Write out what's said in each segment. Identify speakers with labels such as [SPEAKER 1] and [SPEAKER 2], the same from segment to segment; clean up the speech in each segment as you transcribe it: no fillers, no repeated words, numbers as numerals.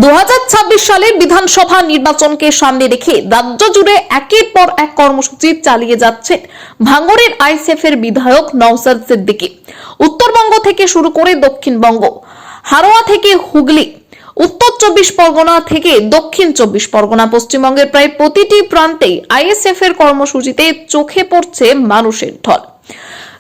[SPEAKER 1] 2026 সালের বিধানসভা নির্বাচনকে সামনে রেখে রাজ্য জুড়ে একের পর এক কর্মসূচি চালিয়ে যাচ্ছেন ভাঙড়ের আইএসএফ এর বিধায়ক নওশাদ সিদ্দিকী। উত্তরবঙ্গ থেকে শুরু করে দক্ষিণবঙ্গ, হারোয়া থেকে হুগলি, উত্তর 24 পরগনা থেকে দক্ষিণ 24 পরগনা, পশ্চিমবঙ্গের প্রায় প্রতিটি প্রান্তেই আইএসএফ এর কর্মসূচিতে চোখে পড়ছে মানুষের ঢল।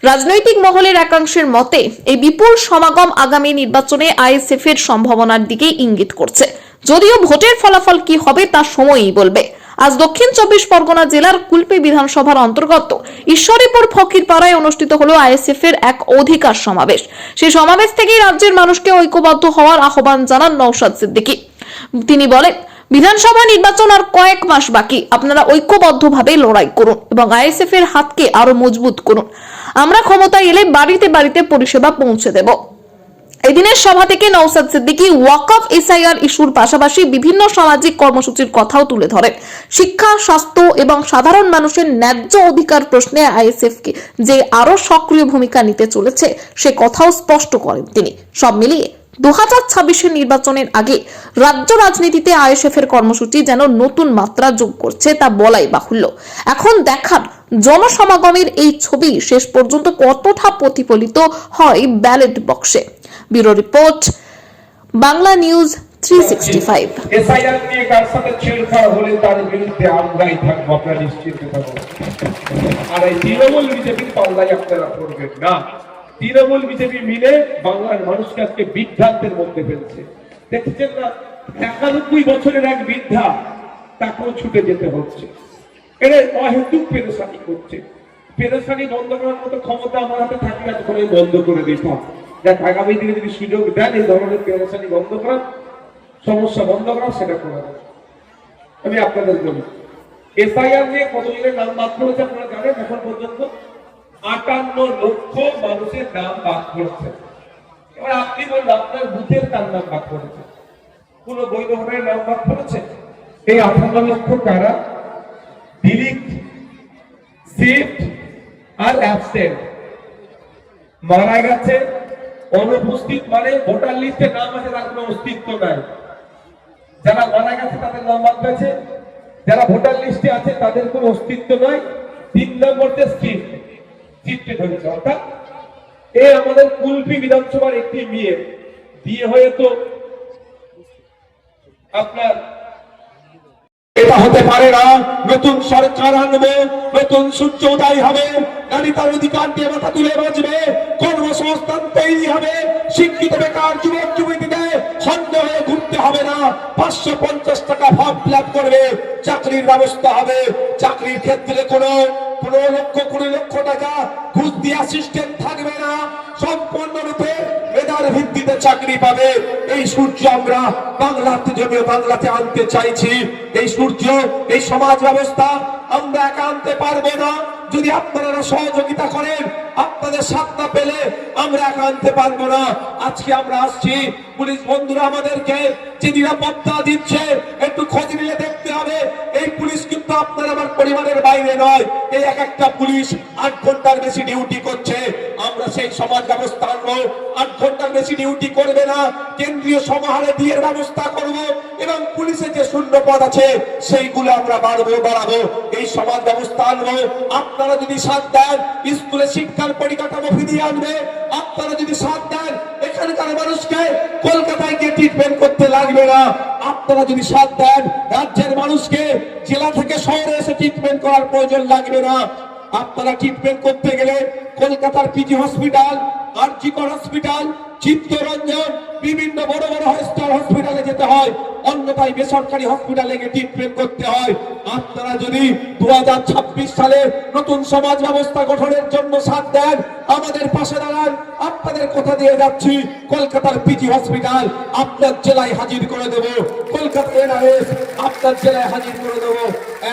[SPEAKER 1] রাজনৈতিক মহলের একাংশের মতে এই বিপুল সমাগম আগামী নির্বাচনে আইএসএফ এর সম্ভাবনার দিকে ইঙ্গিত করছে। যদিও ভোটের ফলাফল কি হবে তা সময়ই বলবে। আজ দক্ষিণ 24 পরগনা জেলার কুলপি বিধানসভার অন্তর্গত ঈশ্বরীপুর ফকিরপাড়ায় অনুষ্ঠিত হলো আইএসএফ এর এক অধিকার সমাবেশ। সেই সমাবেশ থেকেই রাজ্যের মানুষকে ঐক্যবদ্ধ হওয়ার আহ্বান জানান নওশাদ সিদ্দিকী। তিনি বলেন, বিধানসভা নির্বাচন আর কয়েক মাস বাকি, আপনারা ঐক্যবদ্ধভাবে লড়াই করুন এবং আইএসএফ এর হাতকে আরো মজবুত করুন। আমরা ক্ষমতায় এলে বাড়িতে বাড়িতে পরিষেবা পৌঁছে দেব। এদিনের সভা থেকে নওশাদ সিদ্দিকী ওয়াকফ এসআইআর ইস্যুর পাশাপাশি বিভিন্ন সামাজিক কর্মসূচির কথাও তুলে ধরেন। শিক্ষা, স্বাস্থ্য এবং সাধারণ মানুষের ন্যায্য অধিকার প্রশ্নে আইএসএফ কে যে আরো সক্রিয় ভূমিকা নিতে চলেছে সে কথাও স্পষ্ট করেন তিনি। সব মিলিয়ে 2026 নির্বাচনের আগে রাজ্য রাজনীতিতে আইএসএফ এর কর্মসূচি যেন নতুন মাত্রা যোগ করছে তা বলাই বাহুল্য। এখন দেখার জনসমাগমের এই ছবি শেষ পর্যন্ত কতটা প্রতিফলিত হয় ব্যালট বক্সে। Bureau report, Bangla news 365।
[SPEAKER 2] SIR নিয়ে কার সাথে ছেড়খাড় হলে তার বিরুদ্ধে আমরাই থাকবো, আপনারা নিশ্চিত থাকবো। আর এই তৃণমূল বিজেপির পাল্লায় আপনারা পড়বেন না। তৃণমূল বিজেপি মিলে বাংলার মানুষকে আজকে বিভ্রান্তের মধ্যে ফেলছে। দেখছেন না, 91 বছরের এক বৃদ্ধা, তাকেও ছুটে যেতে হচ্ছে। এরা অহেতুক পেরেশানি করছে। পেরেশানি বন্ধ করার মতো ক্ষমতা আমার হাতে থাকলে তখন বন্ধ করে দিতাম। দেখ, আগামী দিনে যদি সুযোগ দেন এই ধরনের পেরেশানি বন্ধ করার, সমস্যা বন্ধ করার, সেটা করা যাবে। আমি আপনাদের বলি, এসআইআর নিয়ে কতজনের নাম বাদ করেছে আপনারা জানেন? এখন পর্যন্ত 58 লক্ষ মানুষের নাম বাদ করেছে। এবার আপনি বলুন, আপনার বুথের কার নাম বাদ করেছে? কোন বৈধ ভোটারের নাম বাদ করেছে? এই 58 লক্ষ কারা? Delete, shift are absent. মারা গেছে, অনুপস্থিত মানে ভোটার লিস্টে নাম আছে তার কোনো অস্তিত্ব নাই। যারা মারা গেছে তাদের নাম বাদ গেছে, যারা ভোটার লিস্টে আছে তাদের কোনো অস্তিত্ব নয়। 3 নম্বরতে শিফটে ধরেছে। অর্থাৎ এই আমাদের কুলপি বিধানসভার একটি মেয়ে বিয়ে হয়ে তো আপনার এটা হতে পারে না। নতুন সরকার আনবে, নতুন সূর্য উদয় হবে, নারী তার অধিকার দিয়ে মাথা তুলে বাঁচবে, কর্মসংস্থান তৈরি হবে, শিক্ষিত বেকার যুবক যুবতীদের ছন্দ হয়ে ঘুরতে হবে না। 550 টাকা ফর্ম ফিল আপ করবে, চাকরির ব্যবস্থা হবে। চাকরির ক্ষেত্রে কোনো 15 লক্ষ টাকা ঘুষ দিয়ে অ্যাসিস্ট্যান্ট থাকবে না। সম্পূর্ণরূপে মেধার ভিত্তিতে চাকরি পাবে। এই সূর্য আমরা বাংলাতে আনতে চাইছি। এই সূর্য, এই সমাজ ব্যবস্থা আমরা একা আনতে পারবো না। যদি আপনারা সহযোগিতা করেন, আপনাদের সাথ না পেলে আমরা একা আনতে পারবো না। আজকে আমরা আসছি, পুলিশ বন্ধুরা আমাদেরকে যে নিরাপত্তা দিচ্ছে একটু খোঁজ নিয়ে দেখতে হবে। এই পুলিশ কিন্তু আপনার আমার পরিবারের বাইরে নয়। এই একটা পুলিশ 8 ঘন্টার বেশি ডিউটি করছে। আমরা সেই সমাজ ব্যবস্থা আনবো। 8 ঘন্টার বেশি ডিউটি করবে না, কেন্দ্রীয় সমাহারে দিয়ে ব্যবস্থা করব এবং পুলিশের যে শূন্য পদ আছে সেইগুলো আমরা বাড়াবো। এই সমাজ ব্যবস্থা আনবো। আপনারা যদি সাথ দেন, স্কুলে শিক্ষার পরিকাঠামো ফিরিয়ে আনবে। আপনারা যদি সাথ দেন, এখানকার মানুষকে কলকাতায় গিয়ে ট্রিটমেন্ট করতে লাগবে না। আপনারা যদি সাথ দেন, রাজ্যের মানুষকে জেলা থেকে শহরে এসে ট্রিটমেন্ট করার প্রয়োজন লাগবে না। আপনারা ট্রিটমেন্ট করতে গেলে কলকাতার PG hospital, RG Kar hospital, Chittaranjan, বিভিন্ন বড় বড় হসপিটালে যেতে হয়, অন্যথায় বেসরকারি হসপিটালে গিয়ে ট্রিটমেন্ট করতে হয়। আপনারা যদি 2026 সালে নতুন সমাজ ব্যবস্থা গঠনের জন্য সাথ দেন, আমাদের পাশে দাঁড়ান, আপনাদের কথা দিয়ে যাচ্ছি, কলকাতার পিজি হসপিটাল আপনার জেলায় হাজির করে দেব। কলকাতা এনআরএস আপনার জেলায় হাজির করে দেবো।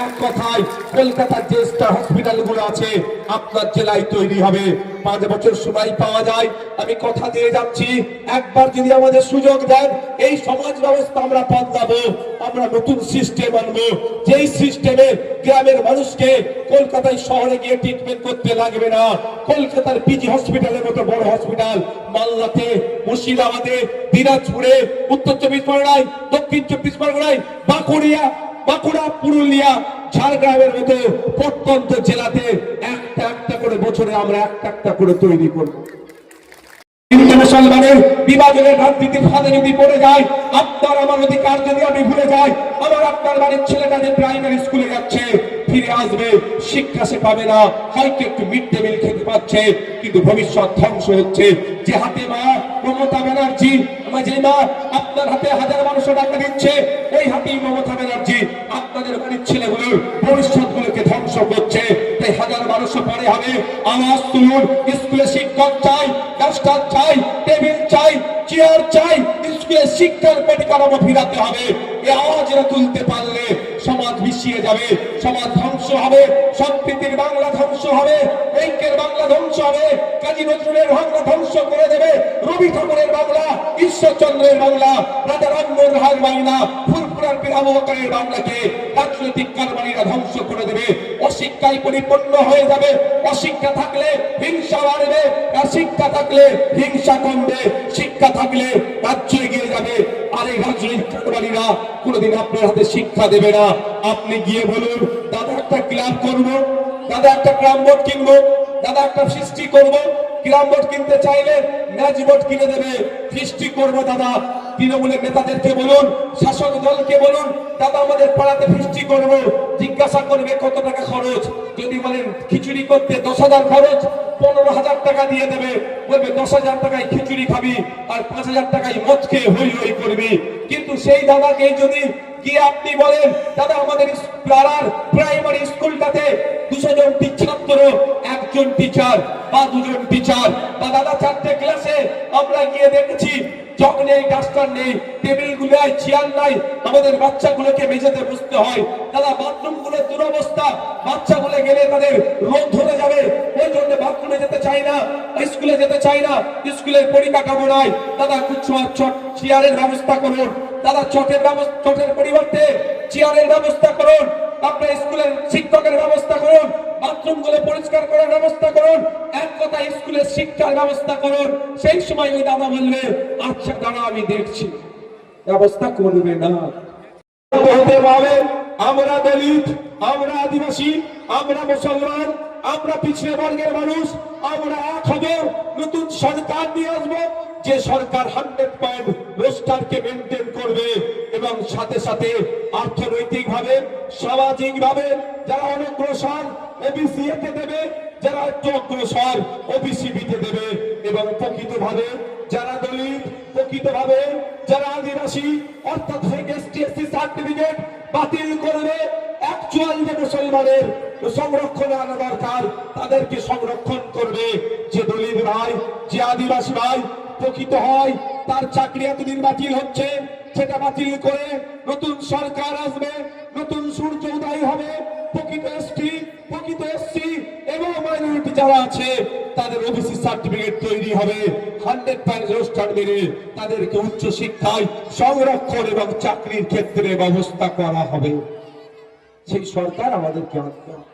[SPEAKER 2] এক কথায় কলকাতার যে স্টার হসপিটাল গুলো আছে আপনার জেলায় তৈরি হবে। 5 বছর সময় পাওয়া যায়, আমি কথা দিয়ে যাচ্ছি, একবার যদি আমাদের সুযোগ দেন এই সমাজ ব্যবস্থা আমরা বদলাবো, আমরা নতুন সিস্টেম আনবো, যেই সিস্টেমে গ্রামের মানুষকে কলকাতায় শহরে গিয়ে ট্রিটমেন্ট করতে লাগবে না। কলকাতার পিজি হসপিটালের মতো বড় হসপিটাল মালদাতে, মুর্শিদাবাদে, দিনাজপুরে, উত্তর 24 পরগনায়, দক্ষিণ 24 পরগনায়, বাঁকুড়া, পুরুলিয়া, ঝাড়গ্রামের মতো প্রত্যন্ত জেলাতে একটা একটা করে বছরে আমরা একটা করে তৈরি করবো। হিন্দু মুসলমানের বিভাজনের রাজনীতির ফাঁদে যদি পড়ে যায়, আপনার আমার অধিকার যদি আমি ভুলে যাই, আমার আপনার বাড়ির ছেলেটা যে প্রাইমারি স্কুলে যাচ্ছে ফিরে আসবে, শিক্ষা সে পাবে না, হয়তো একটু মিড ডে মিল খেতে পাচ্ছে, কিন্তু ভবিষ্যৎ ধ্বংস হচ্ছে। যে হাতে মা মমতা ব্যানার্জি, যে মা আপনার হাতে 1000-1200 টাকা দিচ্ছে, ওই হাতেই মমতা ব্যানার্জি আপনাদের বাড়ির ছেলেগুলোর ভবিষ্যৎ গুলোকে ধ্বংস করছে। তাই 1000-1200 পরে হবে, আওয়াজ তুলুন, স্কুলে শিক্ষক চাই, ডাস্টার চাই, টেবিল চাই, চেয়ার চাই, স্কুলে শিক্ষার পরিকাঠামো ফিরাতে হবে। এই আওয়াজটা তুলতে পারলে সমাজ মিশিয়ে যাবে, সমাজ ধ্বংস হবে, সম্প্রীতির বাংলা ধ্বংস হবে, ঐক্যের বাংলা ধ্বংস হবে, কাজী নজরুলের বাংলা ধ্বংস করে দেবে, রবি ঠাকুরের বাংলা, ঈশ্বরচন্দ্রের বাংলা, রাজা রামমোহন রায়ের বাংলা, ফুরফুরার পীর আবু বকরের বাংলাকে রাজনৈতিক কারবারিরা ধ্বংস করে দেবে। অশিক্ষায় পরিপূর্ণ হয়ে যাবে। অশিক্ষা থাকলে হিংসা বাড়বে, আর শিক্ষা থাকলে হিংসা কমবে, শিক্ষা থাকলে রাজ্য এগিয়ে যাবে। আর এই রাজনৈতিক কারবারিরা কোনোদিন আপনার হাতে শিক্ষা দেবে না। আপনি গিয়ে বলুন, দাদা একটা ক্লাব করবো, দাদা একটা গ্রাম বোর্ড কিনবো, দাদা একটা সৃষ্টি করবো। গ্রাম বোর্ড কিনতে চাইলে ম্যাচ বোর্ড কিনে দেবে, সৃষ্টি করবো দাদা। তৃণমূলের নেতাদেরকে বলুন, শাসক দলকে বলুন, দাদা আমাদের পাড়াতে ফিস্টি করবো, জিজ্ঞাসা করবে কত টাকা খরচ। যদি বলেন খিচুড়ি করতে 10,000 খরচ, 15,000 টাকা দিয়ে দেবে, বলবে 10,000 টাকায় খিচুড়ি খাবি আর 5,000 টাকায় মদ খেয়ে হই হই করবি। কিন্তু সেই দাদাকে যদি গিয়ে আপনি বলেন, দাদা আমাদের পাড়ার প্রাইমারি স্কুলটাতে 200 জন ছাত্র, 1 জন টিচার বা 2 জন টিচার, বা দাদা 4টে ক্লাসে আমরা গিয়ে দেখেছি চক নেই, ডাস্টার নেই, টেবিল গুলোয় চেয়ার নাই, আমাদের বাচ্চাগুলোকে মেঝেতে বসতে হয়। দাদা বাথরুম গুলোর দুরবস্থা, বাচ্চাগুলো গেলে তাদের রোগ ধরে যাবে, ওই জন্য বাথরুমে যেতে চাই না, স্কুলে যেতে চাই না, স্কুলের পরিকাঠামো নয়। দাদা চেয়ারের ব্যবস্থা করুন, দাদা চটের পরিবর্তে চেয়ারের ব্যবস্থা করুন, আপনার স্কুলের শিক্ষকের ব্যবস্থা করুন, বাথরুম গুলো পরিষ্কার করার ব্যবস্থা করুন, এক কথা স্কুলের শিক্ষার ব্যবস্থা করুন। সেই সময় ওই দাদা বলবে, আচ্ছা দাদা আমি দেখছি, ব্যবস্থা করবে না। হতে পারে আমরা দলিত, আমরা আদিবাসী, আমরা মুসলমান, আমরা পিছিয়ে বর্গের মানুষ, আমরা এক হব, নতুন সরকার নিয়ে আসবো, যে সরকার 100% রোস্টারকে মেনটেন করবে এবং সাথে সাথে অর্থনৈতিক ভাবে, সামাজিক ভাবে যারা অনগ্রসর ওবিসি এতে দেবে, যারা একটু অগ্রসর ওবিসি বিতে দেবে, এবং প্রকৃতভাবে যারা দলিত, প্রকৃতভাবে যারা আদিবাসী, অর্থাৎ এসটি এসসি সার্টিফিকেট বাতিল করবে। অ্যাকচুয়াল যে মুসলমানের সংরক্ষণে আনা দরকার তাদেরকে সংরক্ষণ করবে। যে দলিত ভাই, যে আদিবাসী ভাই প্রকৃত হয়, তার চাকরি এতদিন বাতিল হচ্ছে, সেটা বাতিল করে নতুন সরকার আসবে, নতুন সূর্য উদয় হবে। প্রকৃত এসটি, প্রকৃত এসসি এবং মাইনরিটি যারা আছে তাদের ওবিসি সার্টিফিকেট তৈরি হবে, 100% রোস্টার মেরে তাদেরকে উচ্চ শিক্ষায় সংরক্ষণ এবং চাকরির ক্ষেত্রে ব্যবস্থা করা হবে। সেই সরকার আমাদেরকে আনতে হবে।